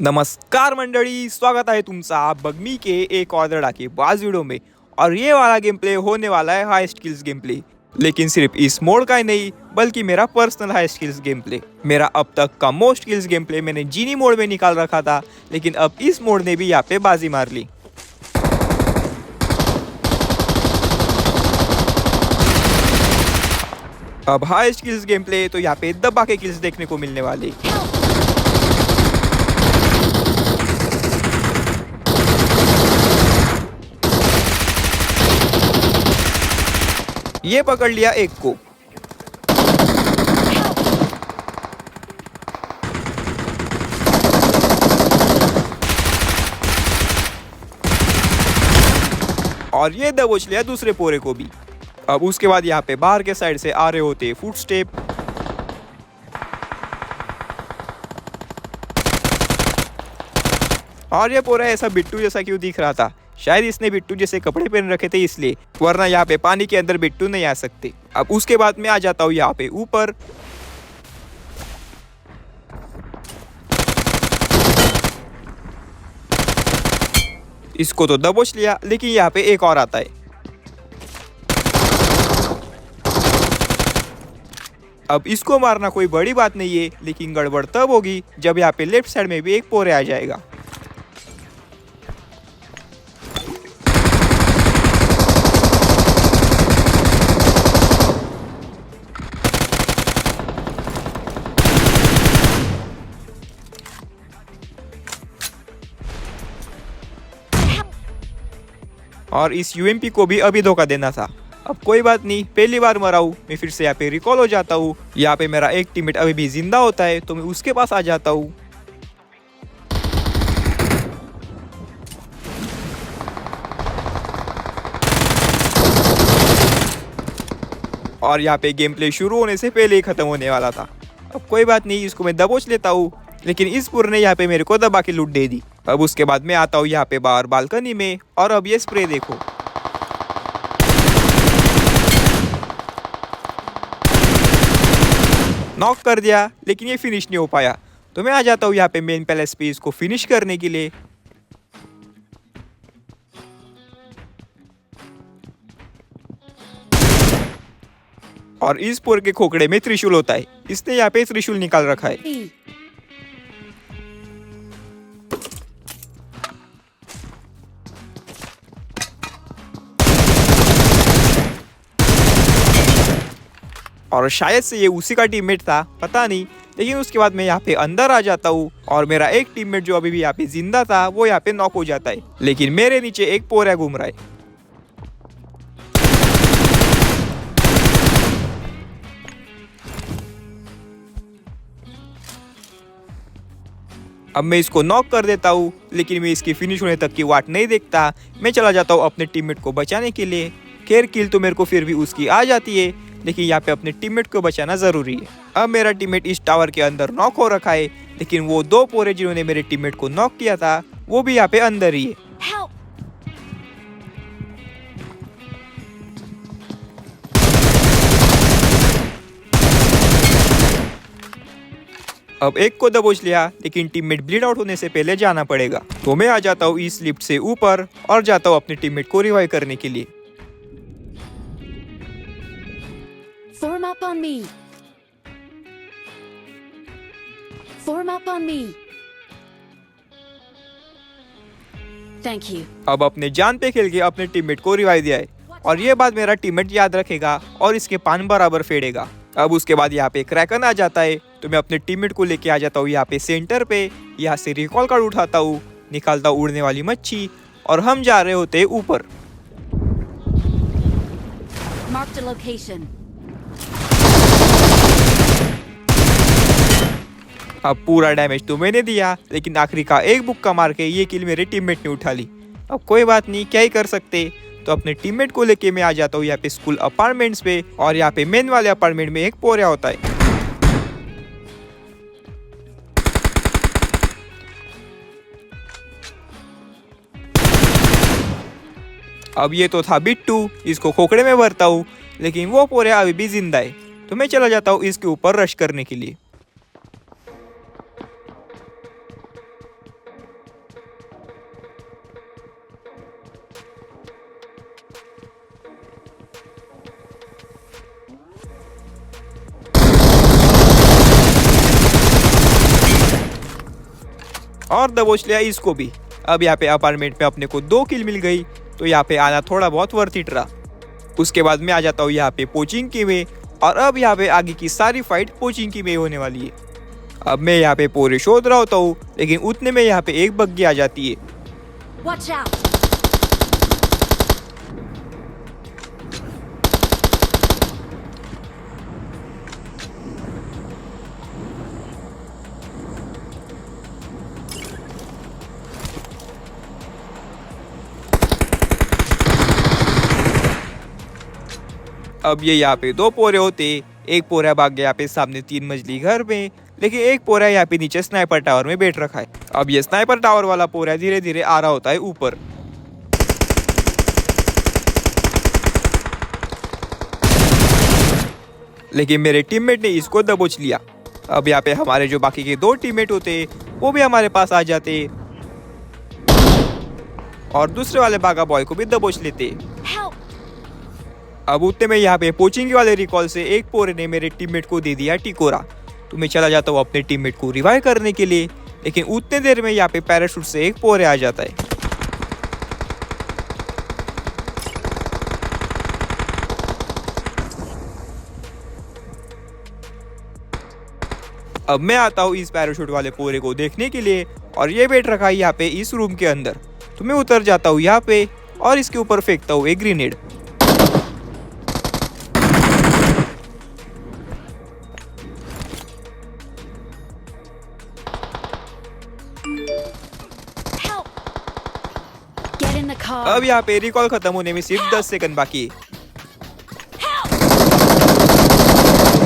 नमस्कार मंडळी, स्वागत आहे तुमचा बगमी के एक और धड़ाकेबाज वीडियो में। और ये वाला गेम प्ले होने वाला है हाई स्किल्स गेम प्ले, लेकिन सिर्फ इस मोड का ही नहीं बल्कि मेरा personal high skills game play. मेरा अब तक का मोस्ट स्किल्स गेम प्ले मैंने जीनी मोड में निकाल रखा था, लेकिन अब इस मोड ने भी यहाँ पे बाजी मार ली। अब हाई स्किल्स गेम प्ले तो यहाँ पे दबा के किल्स देखने को मिलने वाली। ये पकड़ लिया एक को। और ये दबोच लिया दूसरे पोरे को भी। अब उसके बाद यहाँ पे बाहर के साइड से आ रहे होते फुटस्टेप। और ये पोरा ऐसा बिट्टू जैसा क्यों दिख रहा था? शायद इसने बिट्टू जैसे कपड़े पहन रखे थे इसलिए, वरना यहाँ पे पानी के अंदर बिट्टू नहीं आ सकते। अब उसके बाद मैं आ जाता हूँ यहाँ पे ऊपर। इसको तो दबोच लिया, लेकिन यहाँ पे एक और आता है। अब इसको मारना कोई बड़ी बात नहीं है, लेकिन गड़बड़ तब होगी जब यहाँ पे लेफ्ट साइड में भी एक पोरे आ जाएगा। और इस यूएमपी को भी अभी धोखा देना था। अब कोई बात नहीं, पहली बार मरा हूँ मैं, फिर से यहाँ पे रिकॉल हो जाता हूँ। यहाँ पे मेरा एक टीममेट अभी भी जिंदा होता है तो मैं उसके पास आ जाता हूँ। और यहाँ पे गेम प्ले शुरू होने से पहले ही खत्म होने वाला था। अब कोई बात नहीं, इसको मैं दबोच लेता हूँ, लेकिन इस पुर ने यहाँ पे मेरे को दबा के लूट दे दी। अब उसके बाद मैं आता हूँ यहाँ पे बाहर बालकनी में, और अब ये स्प्रे देखो। नॉक कर दिया, लेकिन ये फिनिश नहीं हो पाया, तो मैं आ जाता हूँ यहाँ पे मेन पैलेस पे इसको फिनिश करने के लिए। और इस पुर के खोखड़े में त्रिशूल होता है, इसने यहाँ पे त्रिशूल निकाल रखा है। और शायद से ये उसी का टीममेट था, पता नहीं। लेकिन उसके बाद मैं यहाँ पे अंदर आ जाता हूँ, और मेरा एक टीममेट जो अभी भी यहाँ पे जिंदा था वो यहाँ पे नॉक हो जाता है, लेकिन मेरे नीचे एक पोरा घूम रहा है। अब मैं इसको नॉक कर देता हूँ, लेकिन मैं इसकी फिनिश होने तक की वाट नहीं देखता। मैं चला जाता हूँ अपने टीममेट को बचाने के लिए। खैर किल तो मेरे को फिर भी उसकी आ जाती है, लेकिन यहाँ पे अपने टीममेट को बचाना जरूरी है। अब मेरा टीममेट इस टावर के अंदर नॉक हो रखा है, लेकिन वो दो पोरे जिन्होंने मेरे टीममेट को नॉक किया था वो भी यहाँ पे अंदर ही है। अब एक को दबोच लिया, लेकिन टीममेट ब्लीड आउट होने से पहले जाना पड़ेगा, तो मैं आ जाता हूँ इस लिफ्ट से ऊपर और जाता हूँ अपने टीममेट को रिवाइव करने के लिए। Form up on me. Form up on me. Thank you. अब अपने जान पे खेल के अपने टीममेट को रिवाइव दिया है, और ये बात मेरा टीममेट याद रखेगा और इसके पान बराबर फेडेगा। अब उसके बाद यहाँ पे क्रैकन आ जाता है, तो मैं अपने टीममेट को लेके आ जाता हूँ यहाँ पे सेंटर पे। यहाँ से रिकॉल कार्ड उठाता हूँ, निकालता हूँ उड़ने वाली मच्छी, और हम जा रहे होते ऊपर। Mark the location. अब पूरा डैमेज तो मैंने दिया, लेकिन आखिरी का एक बुक्का मार के ये किल मेरे टीममेट ने उठा ली। अब कोई बात नहीं, क्या ही कर सकते। तो अपने टीममेट को लेके मैं आ जाता हूँ यहाँ पे स्कूल अपार्टमेंट्स पे, और यहाँ पे मेन वाले अपार्टमेंट में एक पोरा होता है। अब ये तो था बिट्टू, इसको खोखड़े में भरता हूँ, लेकिन वो पोरा अभी भी जिंदा है, तो मैं चला जाता हूँ इसके ऊपर रश करने के लिए। और दबोच लिया इसको भी। अब यहाँ पे अपार्टमेंट में अपने को 2 किल मिल गई, तो यहाँ पे आना थोड़ा बहुत वर्थ इट रहा। उसके बाद मैं आ जाता हूँ यहाँ पे पोचिंकी में, और अब यहाँ पे आगे की सारी फाइट पोचिंकी में होने वाली है। अब मैं यहाँ पे पूरे शोध रहा होता हूँ, लेकिन उतने में यहाँ पे एक बग्गी आ जाती है। Watch out! अब ये यहाँ पे 2 पोरे होते, एक पोरा भाग गया यहाँ पे सामने 3 मंजिली घर में, लेकिन एक पोरा यहाँ पे नीचे स्नाइपर टावर में बैठ रखा है। अब ये स्नाइपर टावर वाला पोरा धीरे धीरे आ रहा होता है ऊपर। लेकिन मेरे टीममेट ने इसको दबोच लिया। अब यहाँ पे हमारे जो बाकी के 2 टीममेट होते वो भी हमारे पास आ जाते और दूसरे वाले बागा बॉय को भी दबोच लेते। Help! अब उतने में यहाँ पे पोचिंगी वाले रिकॉल से एक पोरे ने मेरे टीममेट को दे दिया टिकोरा। तो मैं चला जाता हूँ अपने टीममेट को रिवाइव करने के लिए, लेकिन उतने देर में यहाँ पे पैराशूट से एक पोरे आ जाता है। अब मैं आता हूँ इस पैराशूट वाले पोरे को देखने के लिए, और ये बैठ रखा है यहाँ पे इस रूम के अंदर। तो मैं उतर जाता हूँ यहाँ पे और इसके ऊपर फेंकता हूँ एक grenade. Help! Get in the car. अब यहाँ पे रिकॉल खत्म होने में सिर्फ 10 सेकंड बाकी है।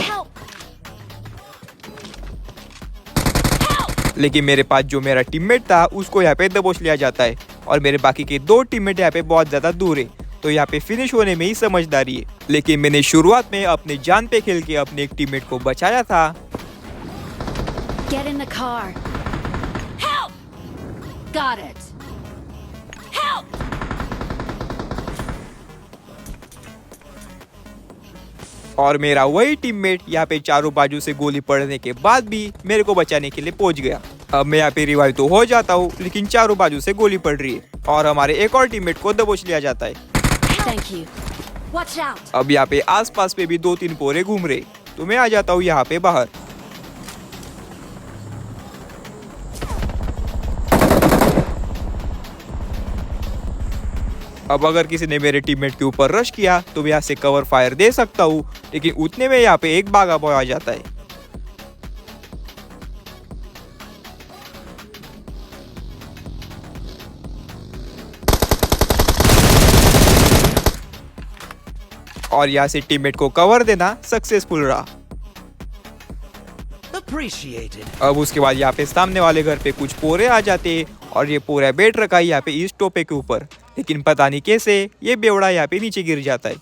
Help! लेकिन मेरे पास जो मेरा टीममेट था उसको यहाँ पे दबोच लिया जाता है, और मेरे बाकी के 2 टीममेट यहाँ पे बहुत ज्यादा दूर है, तो यहाँ पे फिनिश होने में ही समझदारी है। लेकिन मैंने शुरुआत में अपने जान पे खेल के अपने एक टीममेट को बचाया था। Get in the car. Help! Got it. Help! और मेरा वही टीममेट यहाँ पे चारों बाजू से गोली पड़ने के बाद भी मेरे को बचाने के लिए पहुंच गया। अब मैं यहाँ पे रिवाइव तो हो जाता हूँ, लेकिन चारों बाजू से गोली पड़ रही है और हमारे एक और टीममेट को दबोच लिया जाता है। Thank you. Watch out! अब यहाँ पे आसपास पे भी 2-3 पोरे घूम रहे, तो मैं आ जाता हूँ यहाँ पे बाहर। अब अगर किसी ने मेरे टीममेट के ऊपर रश किया तो मैं यहाँ से कवर फायर दे सकता हूँ, लेकिन उतने में यहाँ पे एक बागा बॉय आ जाता है। और यहाँ से टीममेट को कवर देना सक्सेसफुल रहा। Appreciated. अब उसके बाद यहाँ पे सामने वाले घर पे कुछ पोरे आ जाते, और ये पोरा बैठ रखा है यहाँ पे इस टोपे के ऊपर, लेकिन पता नहीं कैसे ये बेवड़ा यहाँ पे नीचे गिर जाता है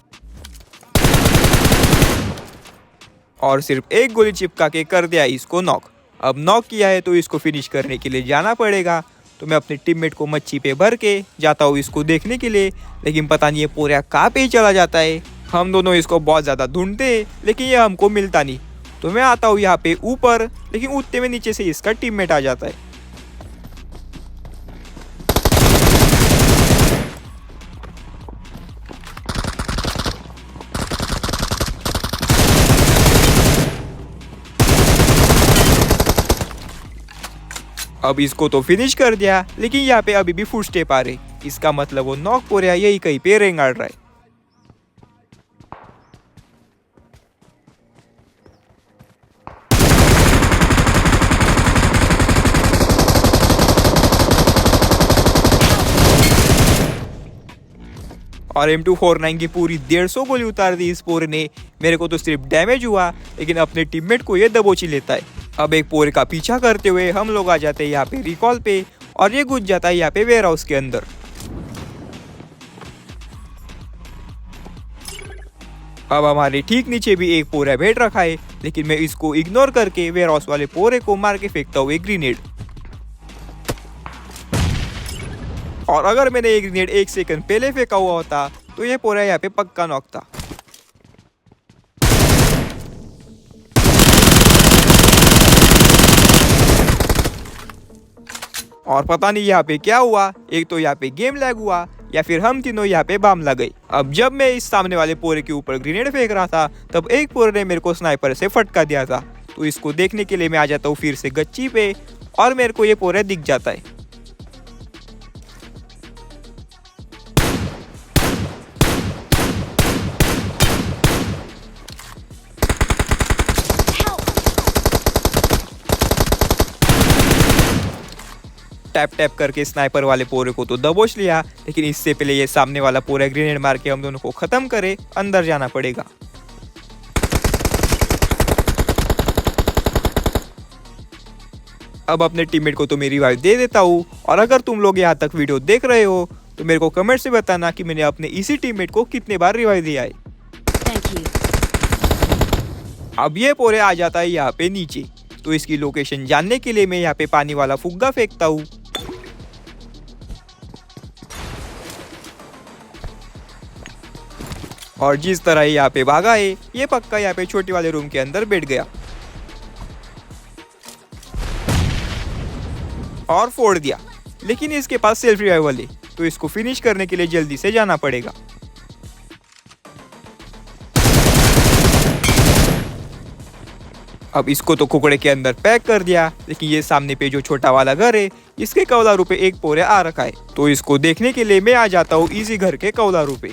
और सिर्फ एक गोली चिपका के कर दिया इसको नॉक। अब नॉक किया है तो इसको फिनिश करने के लिए जाना पड़ेगा, तो मैं अपने टीममेट को मच्छी पे भर के जाता हूँ इसको देखने के लिए, लेकिन पता नहीं ये पोरा कहाँ पे ही चला जाता है। हम दोनों इसको बहुत ज़्यादा ढूंढते, लेकिन ये हमको मिलता नहीं। तो मैं आता हूँ यहाँ पे ऊपर, लेकिन उतने में नीचे से इसका टीममेट आ जाता है। अब इसको तो फिनिश कर दिया, लेकिन यहाँ पे अभी भी फुट स्टेप आ रहे, इसका मतलब वो नॉक पोरिया यही कहीं पे रेंगाड़ रहा है। और M249 की पूरी 150 गोली उतार दी इस पोरे ने। मेरे को तो सिर्फ डैमेज हुआ, लेकिन अपने टीममेट को ये दबोच ही लेता है। अब एक पोरे का पीछा करते हुए हम लोग आ जाते हैं यहाँ पे रिकॉल पे, और ये घुस जाता है यहाँ पे वेयर हाउस के अंदर। अब हमारे ठीक नीचे भी एक पोरा बैठ रखा है, लेकिन मैं इसको इग्नोर करके वेयर हाउस वाले पोरे को मार के फेंकता हूँ एक ग्रेनेड। और अगर मैंने एक ग्रेनेड 1 सेकंड पहले फेंका हुआ होता तो ये पोरा यहाँ पे पक्का नॉक था। और पता नहीं यहाँ पे क्या हुआ, एक तो यहाँ पे गेम लैग हुआ या फिर हम तीनों यहाँ पे बम लग गई। अब जब मैं इस सामने वाले पोरे के ऊपर ग्रेनेड फेंक रहा था तब एक पोरे ने मेरे को स्नाइपर से फटका दिया था। तो इसको देखने के लिए मैं आ जाता हूँ फिर से गच्ची पे और मेरे को ये पोरे दिख जाता है। टैप टैप करके स्नाइपर वाले पोरे को तो दबोच लिया, लेकिन इससे पहले ये सामने वाला पोरा ग्रेनेड मार के हम दोनों को खत्म करे अंदर जाना पड़ेगा। अब अपने टीममेट को तो मैं रिवाइव दे देता हूँ। और अगर तुम लोग यहाँ तक वीडियो देख रहे हो तो मेरे को कमेंट से बताना कि मैंने अपने इसी टीममेट को कितने बार रिवाइव दिया है। Thank you. अब ये पोरे आ जाता है यहाँ पे नीचे, तो इसकी लोकेशन जानने के लिए मैं यहाँ पे पानी वाला फुग्गा फेंकता हूँ। और जिस तरह यहाँ पे भागा है ये पक्का यहाँ पे छोटे वाले रूम के अंदर बैठ गया और फोड़ दिया, लेकिन इसके पास सेल्फ रिवाइवल है तो इसको फिनिश करने के लिए जल्दी से जाना पड़ेगा। अब इसको तो कुकड़े के अंदर पैक कर दिया, लेकिन ये सामने पे जो छोटा वाला घर है इसके कौलारू पे एक पोरे आ रखा है, तो इसको देखने के लिए मैं आ जाता हूँ इसी घर के कौलारू पे।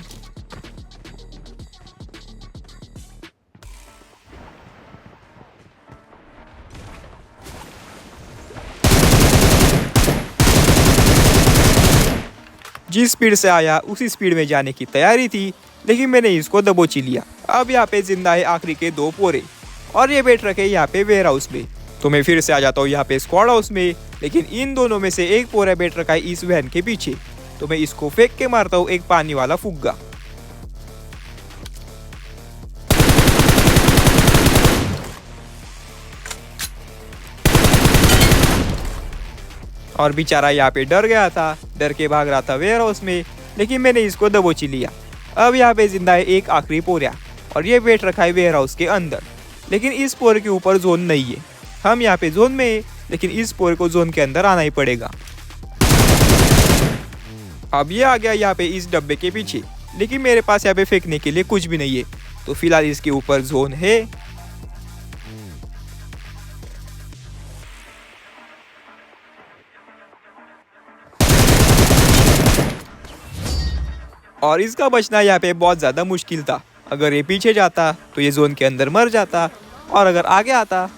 जिस स्पीड से आया उसी स्पीड में जाने की तैयारी थी, लेकिन मैंने इसको दबोच ही लिया। अब यहाँ पे जिंदा है आखिरी के 2 पोरे और ये बैठ रखे यहाँ पे वेयर हाउस में। तो मैं फिर से आ जाता हूँ यहाँ पे स्क्वाड हाउस में, लेकिन इन दोनों में से एक पोरा बैठ रखा है इस वैन के पीछे, तो मैं इसको फेंक के मारता हूँ एक पानी वाला फुग्गा। और बेचारा यहाँ पे डर गया था, डर के भाग रहा था वेयर हाउस में, लेकिन मैंने इसको दबोच ही लिया। अब यहाँ पे जिंदा है एक आखिरी पोरा और ये बैठ रखा है वेयर हाउस के अंदर, लेकिन इस पोरे के ऊपर जोन नहीं है। हम यहाँ पे जोन में है, लेकिन इस पोरे को जोन के अंदर आना ही पड़ेगा। अब ये आ गया यहाँ पे इस डब्बे के पीछे, लेकिन मेरे पास यहाँ पे फेंकने के लिए कुछ भी नहीं है, तो फिलहाल इसके ऊपर जोन है। और इसका बचना यहाँ पे बहुत ज़्यादा मुश्किल था। अगर ये पीछे जाता तो ये जोन के अंदर मर जाता, और अगर आगे आता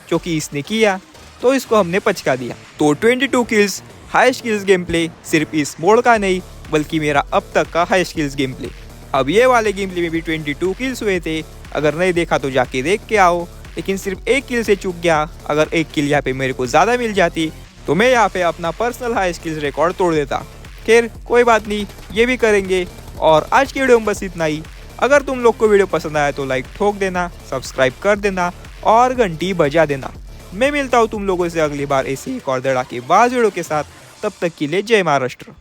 जो कि इसने किया तो इसको हमने पचका दिया। तो 22 kills highest kills game play सिर्फ इस मोड का नहीं बल्कि मेरा अब तक का हाईएस्ट किल्स गेम प्ले। अब ये वाले गेम प्ले में भी 22 किल्स हुए थे, अगर नहीं देखा तो जाके देख के आओ, लेकिन सिर्फ 1 किल से चूक गया। अगर 1 किल यहाँ पे मेरे को ज़्यादा मिल जाती तो मैं यहाँ पे अपना पर्सनल हाईएस्ट किल्स रिकॉर्ड तोड़ देता। खैर कोई बात नहीं, ये भी करेंगे। और आज की वीडियो में बस इतना ही। अगर तुम लोग को वीडियो पसंद आया तो लाइक ठोक देना, सब्सक्राइब कर देना और घंटी बजा देना। मैं मिलता हूँ तुम लोगों से अगली बार ऐसे एक और धड़ाकेबाज वीडियो के साथ। तब तक के लिए जय महाराष्ट्र।